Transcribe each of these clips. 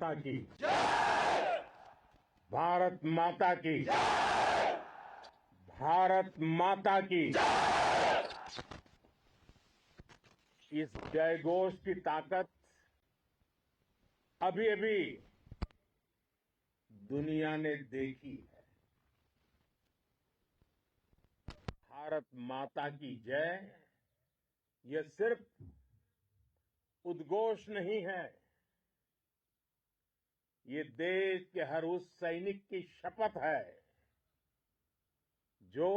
माता की भारत माता की भारत माता की इस जयघोष की ताकत अभी अभी दुनिया ने देखी है। भारत माता की जय यह सिर्फ उद्घोष नहीं है, ये देश के हर उस सैनिक की शपथ है जो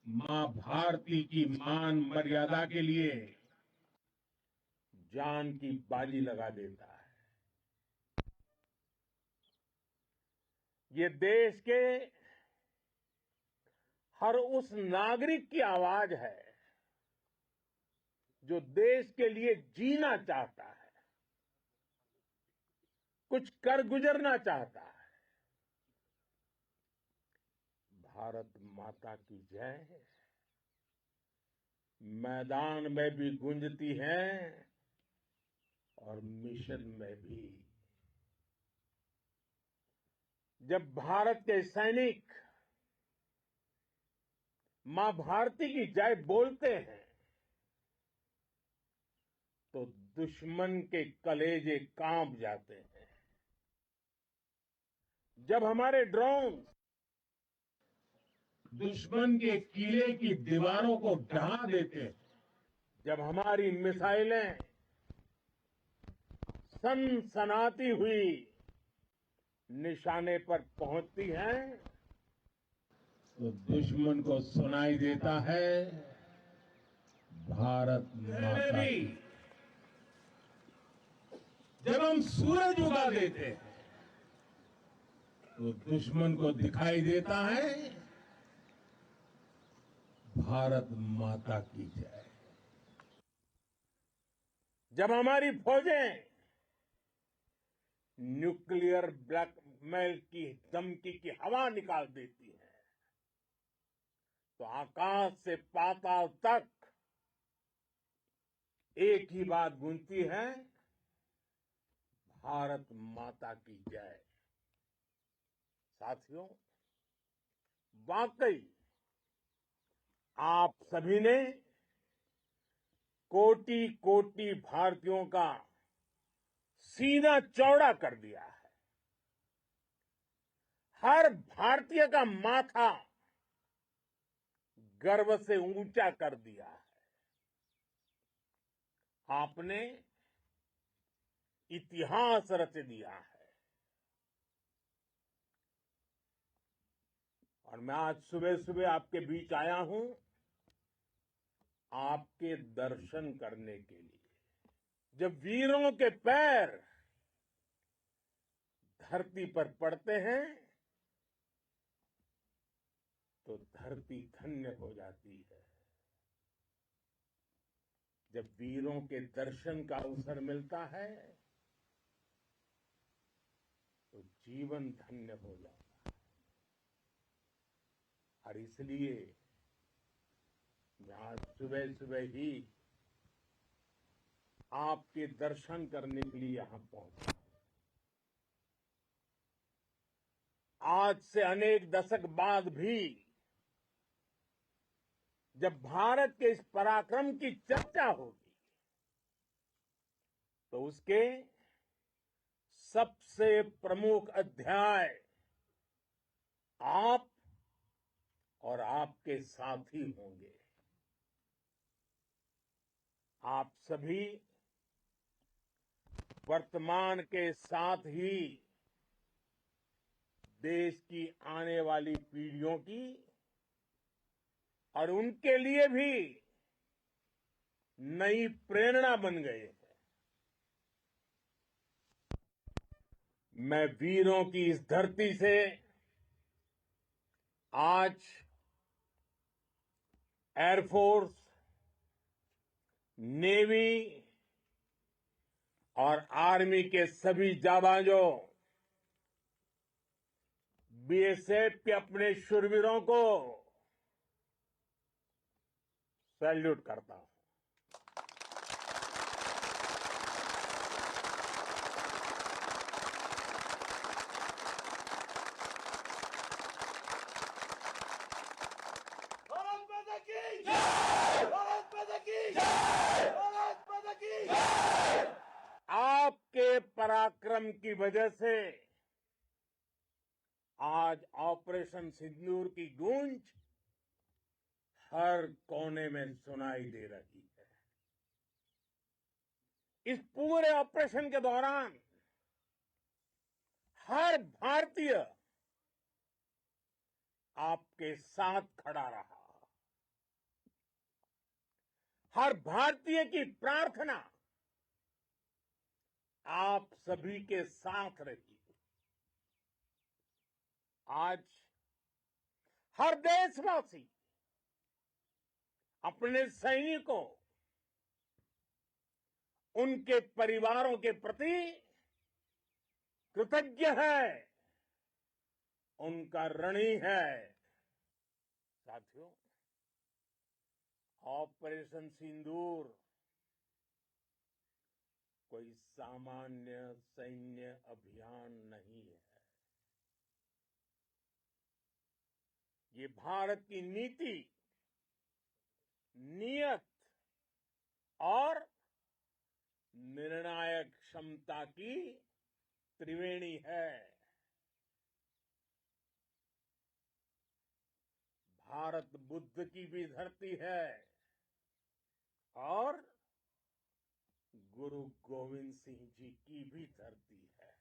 मां भारती की मान मर्यादा के लिए जान की बाजी लगा देता है। ये देश के हर उस नागरिक की आवाज है जो देश के लिए जीना चाहता है, कुछ कर गुजरना चाहता है। भारत माता की जय मैदान में भी गूंजती है और मिशन में भी। जब भारत के सैनिक मां भारती की जय बोलते हैं तो दुश्मन के कलेजे कांप जाते हैं। जब हमारे ड्रोन दुश्मन के किले की दीवारों को ढहा देते हैं, जब हमारी मिसाइलें सनसनाती हुई निशाने पर पहुंचती हैं तो दुश्मन को सुनाई देता है भारत माता की। जब हम सूरज उगा देते हैं तो दुश्मन को दिखाई देता है भारत माता की जय। जब हमारी फौजें न्यूक्लियर ब्लैकमेल की धमकी की हवा निकाल देती है तो आकाश से पाताल तक एक ही बात गूंजती है, भारत माता की जय। साथियों, वाकई आप सभी ने कोटि कोटि भारतीयों का सीना चौड़ा कर दिया है। हर भारतीय का माथा गर्व से ऊंचा कर दिया है। आपने इतिहास रच दिया है। और मैं आज सुबह सुबह आपके बीच आया हूं आपके दर्शन करने के लिए। जब वीरों के पैर धरती पर पड़ते हैं तो धरती धन्य हो जाती है। जब वीरों के दर्शन का अवसर मिलता है तो जीवन धन्य हो जाता है। और इसलिए मैं आज सुबह सुबह ही आपके दर्शन करने के लिए यहां पहुंचा। आज से अनेक दशक बाद भी जब भारत के इस पराक्रम की चर्चा होगी तो उसके सबसे प्रमुख अध्याय आप और आपके साथी होंगे। आप सभी वर्तमान के साथ ही देश की आने वाली पीढ़ियों की और उनके लिए भी नई प्रेरणा बन गए हैं। मैं वीरों की इस धरती से आज एयरफोर्स, नेवी और आर्मी के सभी जाबाजों, बीएसएफ के अपने शूरवीरों को सैल्यूट करता हूं। 。 . 。 . . . . . . . . . . . . . . . . . . . . . . . . . . . . . . . . . . . . 。 . 。 . 。 . 。 . 。 . 。 . 。 . 。 . 。पराक्रम की वजह से आज ऑपरेशन सिंदूर की गूंज हर कोने में सुनाई दे रही है। इस पूरे ऑपरेशन के दौरान हर भारतीय आपके साथ खड़ा रहा। हर भारतीय की प्रार्थना आप सभी के साथ रही। आज हर देशवासी अपने सैनिकों, उनके परिवारों के प्रति कृतज्ञ है, उनका ऋणी है। साथियों, ऑपरेशन सिंदूर कोई सामान्य सैन्य अभियान नहीं है। ये भारत की नीति, नियत और निर्णायक क्षमता की त्रिवेणी है। भारत बुद्ध की भी धरती है और गुरु गोविंद सिंह जी की भी धरती है।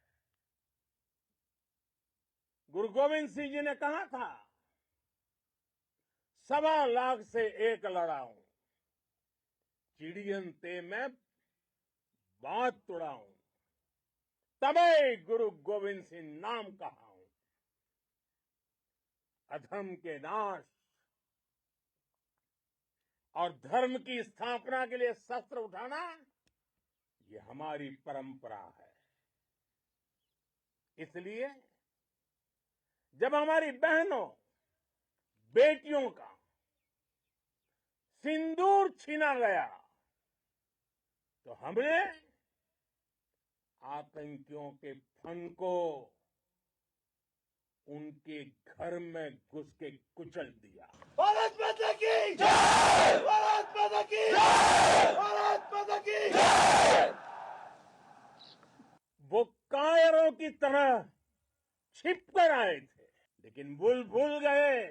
गुरु गोविंद सिंह जी ने कहा था, 1.25 लाख से एक लड़ाऊं, चिड़ियन ते मैं बात तुड़ाऊं, तबे गुरु गोविंद सिंह नाम कहाऊं। अधर्म के नाश और धर्म की स्थापना के लिए शस्त्र उठाना, ये हमारी परंपरा है। इसलिए जब हमारी बहनों, बेटियों का सिंदूर छीना गया, तो हमने आतंकियों के फन को उनके घर में घुस के कुचल दिया। भारत माता की जय! भारत माता की जय! भारत माता की जय! वो कायरों की तरह छिप कर आए थे, लेकिन भूल गए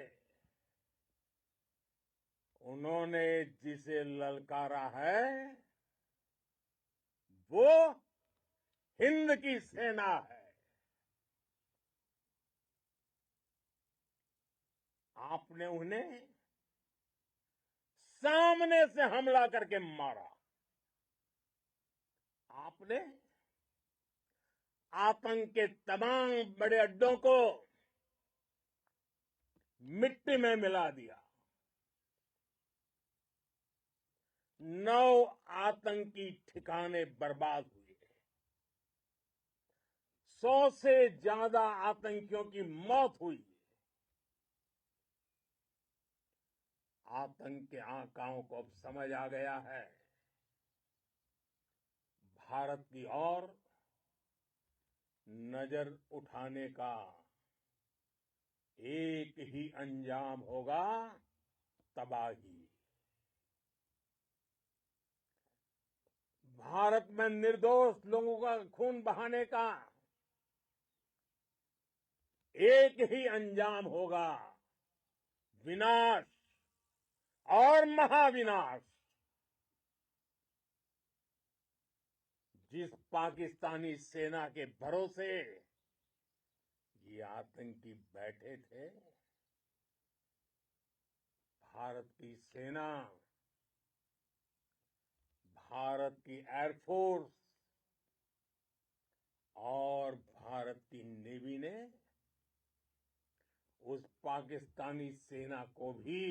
उन्होंने जिसे ललकारा है वो हिंद की सेना है। आपने उन्हें सामने से हमला करके मारा। आपने आतंक के तमाम बड़े अड्डों को मिट्टी में मिला दिया। 9 आतंकी ठिकाने बर्बाद हुए। 100 से ज्यादा आतंकियों की मौत हुई। आतंक के आकाओं को अब समझ आ गया है, भारत की ओर नजर उठाने का एक ही अंजाम होगा, तबाही। भारत में निर्दोष लोगों का खून बहाने का एक ही अंजाम होगा, विनाश और महाविनाश। जिस पाकिस्तानी सेना के भरोसे ये आतंकी बैठे थे, भारत की सेना, भारत की एयरफोर्स और भारत की नेवी ने उस पाकिस्तानी सेना को भी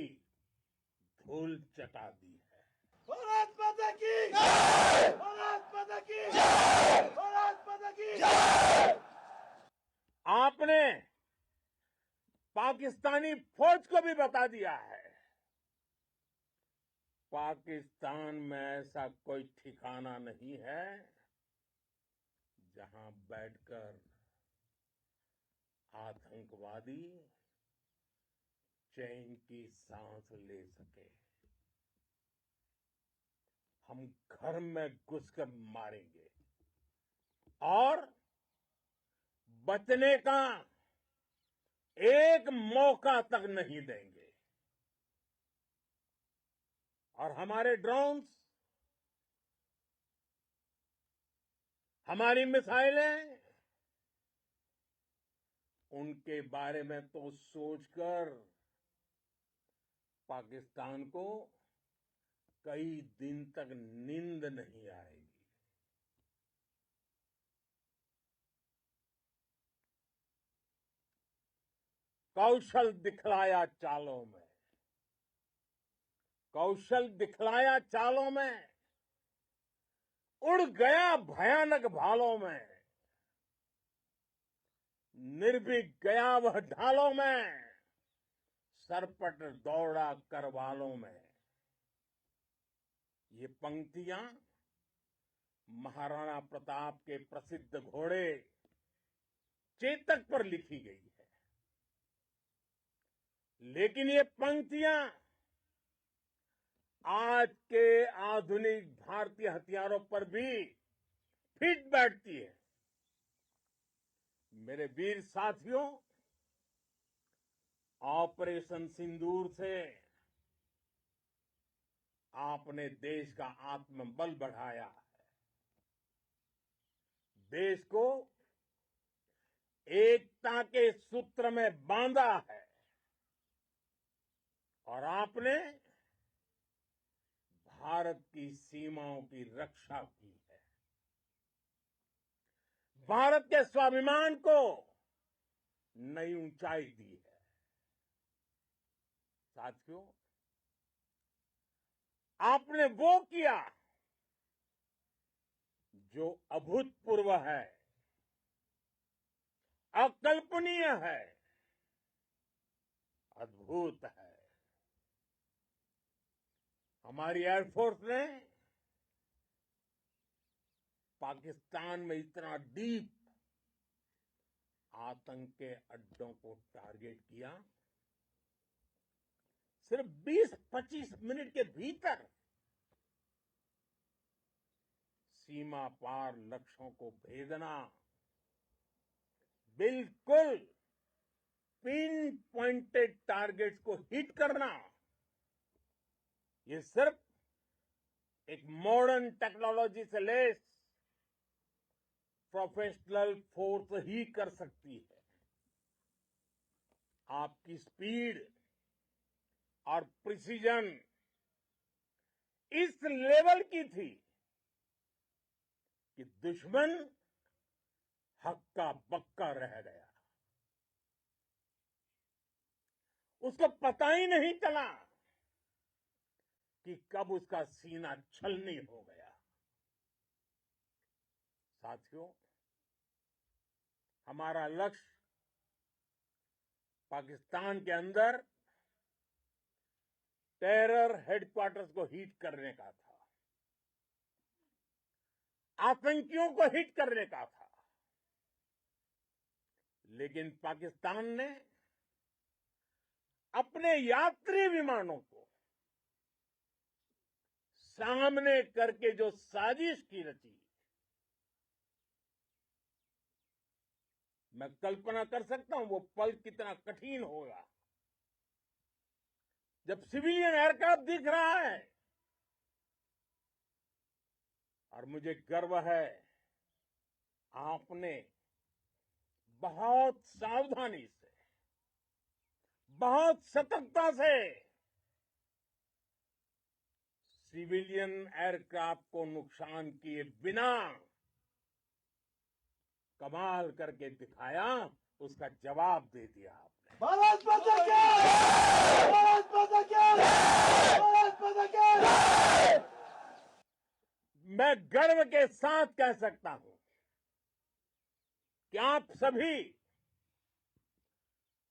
धूल चटा दी है। भारत माता की जय! भारत माता की जय! भारत माता की जय! आपने पाकिस्तानी फौज को भी बता दिया है, पाकिस्तान में ऐसा कोई ठिकाना नहीं है जहां बैठकर आतंकवादी चैन की सांस ले सके। हम घर में घुसकर मारेंगे और बचने का एक मौका तक नहीं देंगे। और हमारे ड्रोन्स, हमारी मिसाइलें, उनके बारे में तो सोचकर पाकिस्तान को कई दिन तक नींद नहीं आएगी। कौशल दिखलाया चालों में, कौशल दिखलाया चालों में, उड़ गया भयानक भालों में, निर्भीक गया वह ढालों में, सरपट दौड़ा करवालों में। ये पंक्तियां महाराणा प्रताप के प्रसिद्ध घोड़े चेतक पर लिखी गई है। लेकिन ये पंक्तियां आज के आधुनिक भारतीय हथियारों पर भी फिट बैठती है। मेरे वीर साथियों, ऑपरेशन सिंदूर से आपने देश का आत्मबल बढ़ाया है, देश को एकता के सूत्र में बांधा है और आपने भारत की सीमाओं की रक्षा की है। भारत के स्वाभिमान को नई ऊंचाई दी है। साथियों, आपने वो किया जो अभूतपूर्व है, अकल्पनीय है, अद्भुत है। हमारी एयरफोर्स ने पाकिस्तान में इतना डीप आतंक के अड्डों को टारगेट किया, सिर्फ 20-25 मिनट के भीतर सीमा पार लक्ष्यों को भेदना, बिल्कुल पिन पॉइंटेड टारगेट्स को हिट करना, ये सिर्फ एक मॉडर्न टेक्नोलॉजी से लैस प्रोफेशनल फोर्स ही कर सकती है। आपकी स्पीड और प्रिसीजन इस लेवल की थी कि दुश्मन हक्का बक्का रह गया। उसको पता ही नहीं चला कि कब उसका सीना छलनी हो गया। साथियों, हमारा लक्ष्य पाकिस्तान के अंदर टेरर हेडक्वार्टर्स को हिट करने का था, आतंकियों को हिट करने का था। लेकिन पाकिस्तान ने अपने यात्री विमानों को सामने करके जो साजिश की रची, मैं कल्पना कर सकता हूं वो पल कितना कठिन होगा जब सिविलियन एयरक्राफ्ट दिख रहा है। और मुझे गर्व है, आपने बहुत सावधानी से, बहुत सतर्कता से सिविलियन एयरक्राफ्ट को नुकसान किए बिना कमाल करके दिखाया, उसका जवाब दे दिया आपने। भारत माता की जय! भारत माता की जय! भारत माता की जय! मैं गर्व के साथ कह सकता हूं कि आप सभी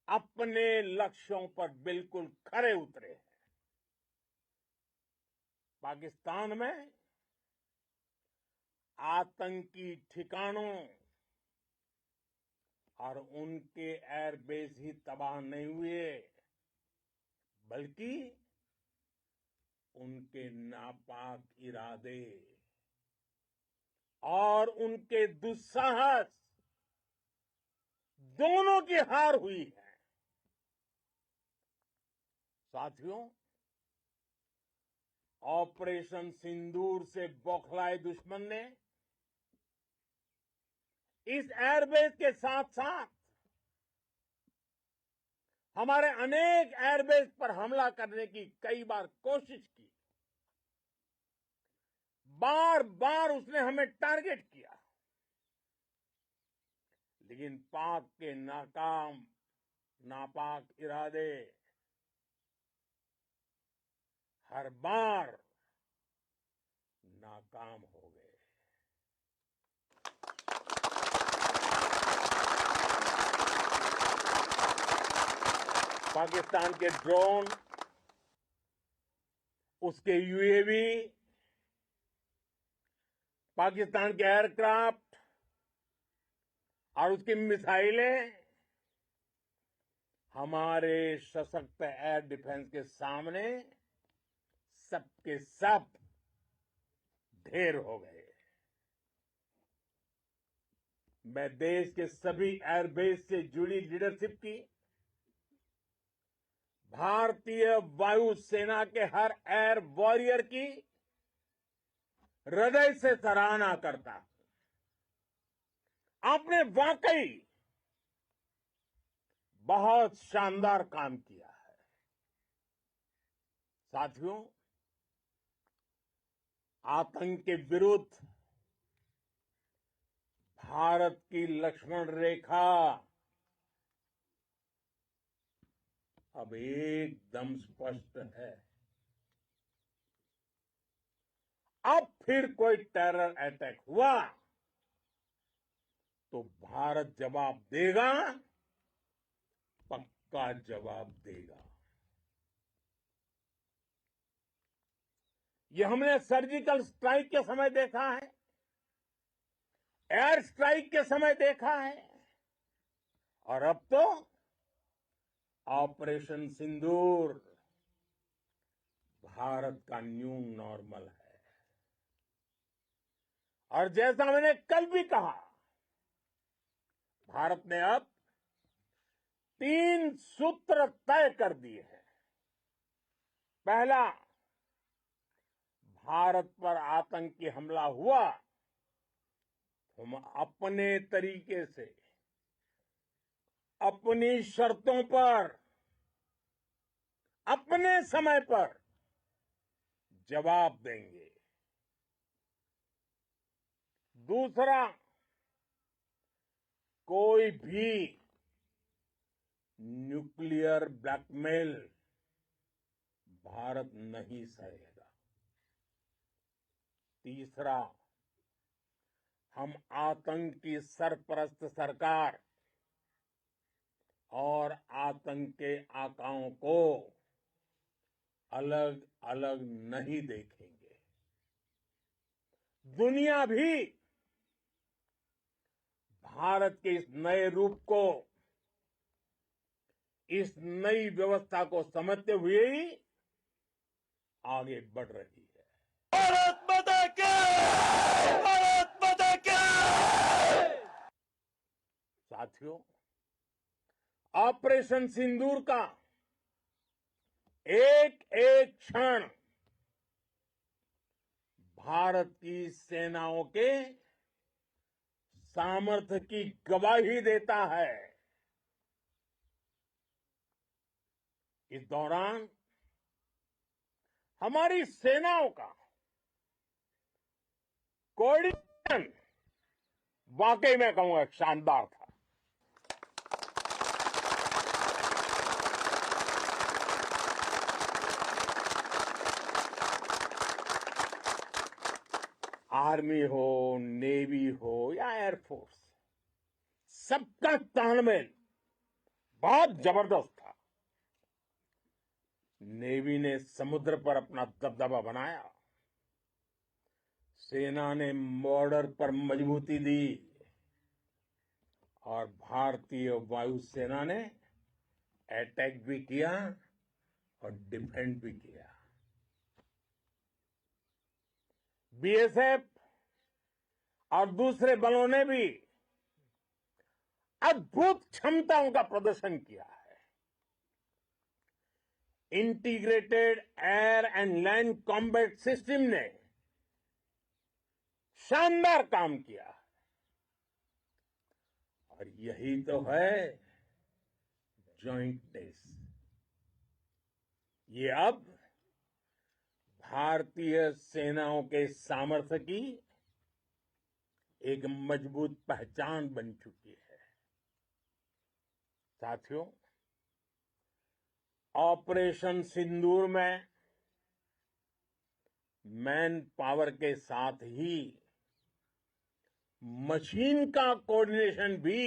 अपने लक्ष्यों पर बिल्कुल खरे उतरे हैं। पाकिस्तान में आतंकी ठिकानों और उनके एयरबेस ही तबाह नहीं हुए, बल्कि उनके नापाक इरादे और उनके दुस्साहस दोनों की हार हुई है। साथियों, ऑपरेशन सिंदूर से बौखलाए दुश्मन ने इस एयरबेस के साथ साथ हमारे अनेक एयरबेस पर हमला करने की कई बार कोशिश की। बार बार उसने हमें टारगेट किया, लेकिन पाक के नापाक इरादे हर बार नाकाम हो गए। पाकिस्तान के ड्रोन, उसके यूएवी, पाकिस्तान के एयरक्राफ्ट और उसकी मिसाइलें हमारे सशक्त एयर डिफेंस के सामने सबके सब ढेर हो गए। मैं देश के सभी एयरबेस से जुड़ी लीडरशिप की, भारतीय वायुसेना के हर एयर वॉरियर की हृदय से सराहना करता हूं। आपने वाकई बहुत शानदार काम किया है। साथियों, आतंक के विरुद्ध भारत की लक्ष्मण रेखा अब एकदम स्पष्ट है। अब फिर कोई टेरर अटैक हुआ तो भारत जवाब देगा, पक्का जवाब देगा। ये हमने सर्जिकल स्ट्राइक के समय देखा है, एयर स्ट्राइक के समय देखा है, और अब तो ऑपरेशन सिंदूर भारत का न्यू नॉर्मल है। और जैसा मैंने कल भी कहा, भारत ने अब 3 सूत्र तय कर दिए हैं। पहला, भारत पर आतंकी हमला हुआ तो हम अपने तरीके से, अपनी शर्तों पर, अपने समय पर जवाब देंगे। दूसरा, कोई भी न्यूक्लियर ब्लैकमेल भारत नहीं सहेगा। तीसरा, हम आतंक की सरपरस्त सरकार और आतंक के आकाओं को अलग अलग नहीं देखेंगे। दुनिया भी भारत के इस नए रूप को, इस नई व्यवस्था को समझते हुए ही आगे बढ़ रही है। भारत माता की! भारत माता की! साथियों, ऑपरेशन सिंदूर का एक एक क्षण भारत की सेनाओं के सामर्थ्य की गवाही देता है। इस दौरान हमारी सेनाओं का कोऑर्डिनेशन वाकई में कहूंगा शानदार था। आर्मी हो, नेवी हो या एयरफोर्स, सबका तालमेल बहुत जबरदस्त था। नेवी ने समुद्र पर अपना दबदबा बनाया, सेना ने बॉर्डर पर मजबूती दी और भारतीय वायुसेना ने अटैक भी किया और डिफेंड भी किया। बीएसएफ और दूसरे बलों ने भी अद्भुत क्षमताओं का प्रदर्शन किया है। Integrated air and land combat system ने शानदार काम किया और यही तो है जॉइंटनेस। ये अब भारतीय सेनाओं के सामर्थ्य की एक मजबूत पहचान बन चुकी है। साथियों, ऑपरेशन सिंदूर में मैन पावर के साथ ही मशीन का कोऑर्डिनेशन भी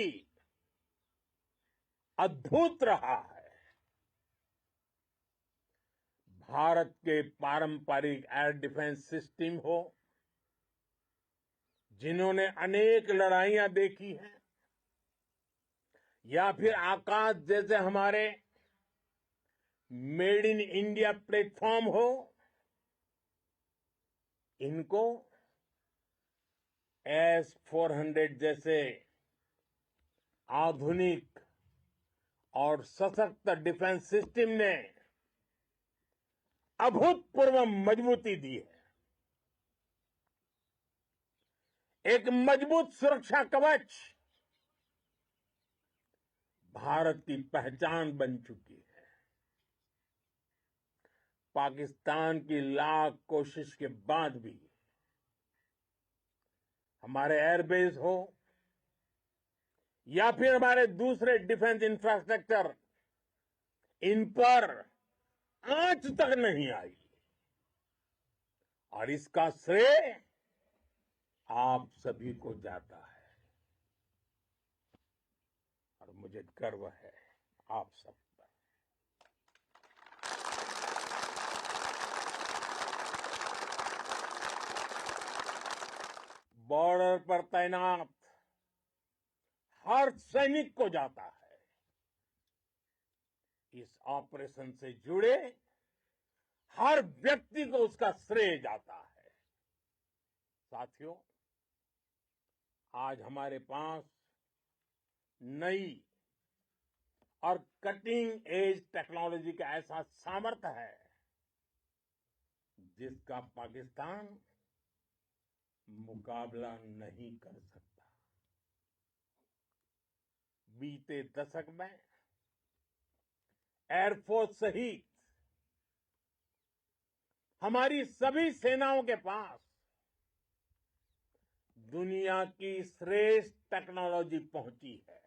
अद्भुत रहा है। भारत के पारंपरिक एयर डिफेंस सिस्टम हो, जिन्होंने अनेक लड़ाइयां देखी हैं, या फिर आकाश जैसे हमारे मेड इन इंडिया प्लेटफॉर्म हो, इनको S-400 जैसे आधुनिक और सशक्त डिफेंस सिस्टम ने अभूतपूर्व मजबूती दी है। एक मजबूत सुरक्षा कवच भारत की पहचान बन चुकी है। पाकिस्तान की लाख कोशिश के बाद भी हमारे एयरबेस हो या फिर हमारे दूसरे डिफेंस इंफ्रास्ट्रक्चर, इन पर आंच तक नहीं आई और इसका श्रेय आप सभी को जाता है और मुझे गर्व है आप सब पर। बॉर्डर पर तैनात हर सैनिक को जाता है। इस ऑपरेशन से जुड़े हर व्यक्ति को उसका श्रेय जाता है। साथियों, आज हमारे पास नई और कटिंग एज टेक्नोलॉजी का ऐसा सामर्थ्य है जिसका पाकिस्तान मुकाबला नहीं कर सकता। बीते दशक में एयरफोर्स सहित हमारी सभी सेनाओं के पास दुनिया की श्रेष्ठ टेक्नोलॉजी पहुंची है।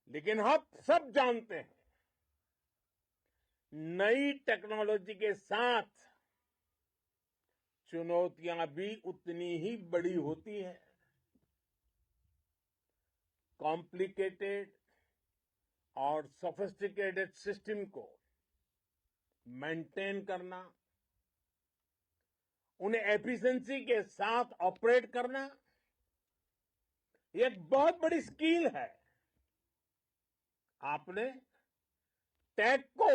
लेकिन हम सब जानते हैं, नई टेक्नोलॉजी के साथ चुनौतियां भी उतनी ही बड़ी होती है। कॉम्प्लिकेटेड और सोफिस्टिकेटेड सिस्टम को मेंटेन करना, उन्हें एफिशिएंसी के साथ ऑपरेट करना, ये एक बहुत बड़ी स्किल है। आपने टेक को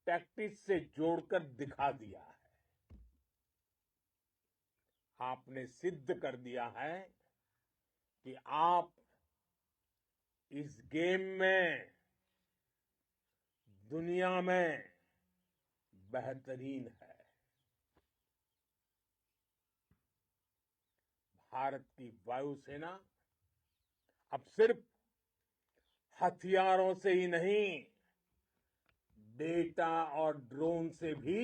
टैक्टिक्स से जोड़कर दिखा दिया है। आपने सिद्ध कर दिया है कि आप इस गेम में दुनिया में बेहतरीन है। भारत की वायुसेना अब सिर्फ हथियारों से ही नहीं, डेटा और ड्रोन से भी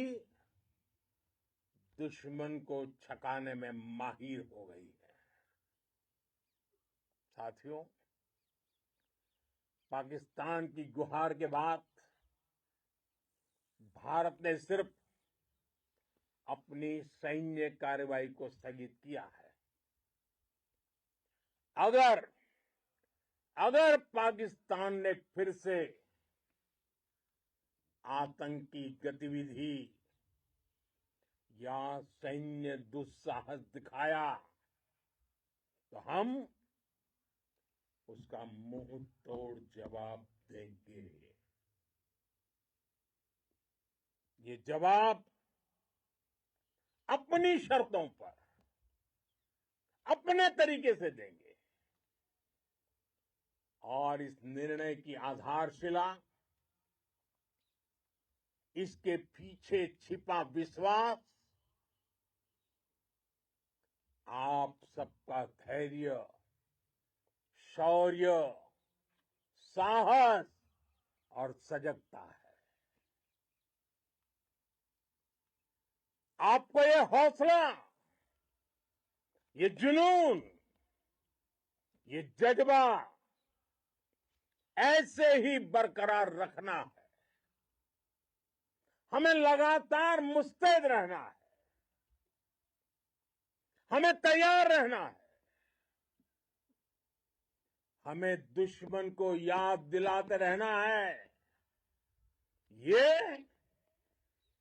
दुश्मन को छकाने में माहिर हो गई है। साथियों, पाकिस्तान की गुहार के बाद भारत ने सिर्फ अपनी सैन्य कार्रवाई को स्थगित किया है। अगर पाकिस्तान ने फिर से आतंकी गतिविधि या सैन्य दुस्साहस दिखाया तो हम उसका मुंह तोड़ जवाब देंगे। ये जवाब अपनी शर्तों पर अपने तरीके से देंगे। और इस निर्णय की आधारशिला, इसके पीछे छिपा विश्वास आप सबका धैर्य, शौर्य, साहस और सजगता है। आपको ये हौसला, ये जुनून, ये जज्बा ऐसे ही बरकरार रखना है। हमें लगातार मुस्तैद रहना है, हमें तैयार रहना है। हमें दुश्मन को याद दिलाते रहना है, ये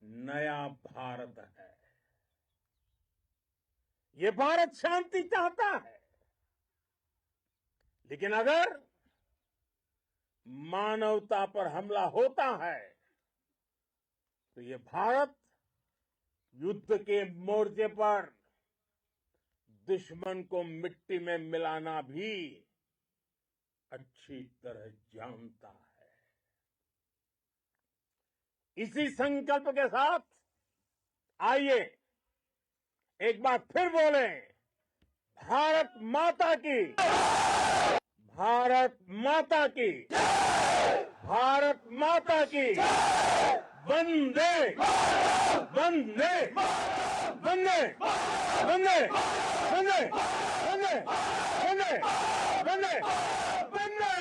नया भारत है। ये भारत शांति चाहता है, लेकिन अगर मानवता पर हमला होता है तो ये भारत युद्ध के मोर्चे पर दुश्मन को मिट्टी में मिलाना भी अच्छी तरह जानता है। इसी संकल्प के साथ आइए एक बार फिर बोलें, भारत माता की, भारत माता की, भारत माता की, वंदे वंदे वंदे वंदे वंदे वंदे वंदे वंदे वंदे।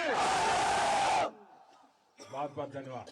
बहुत बहुत धन्यवाद।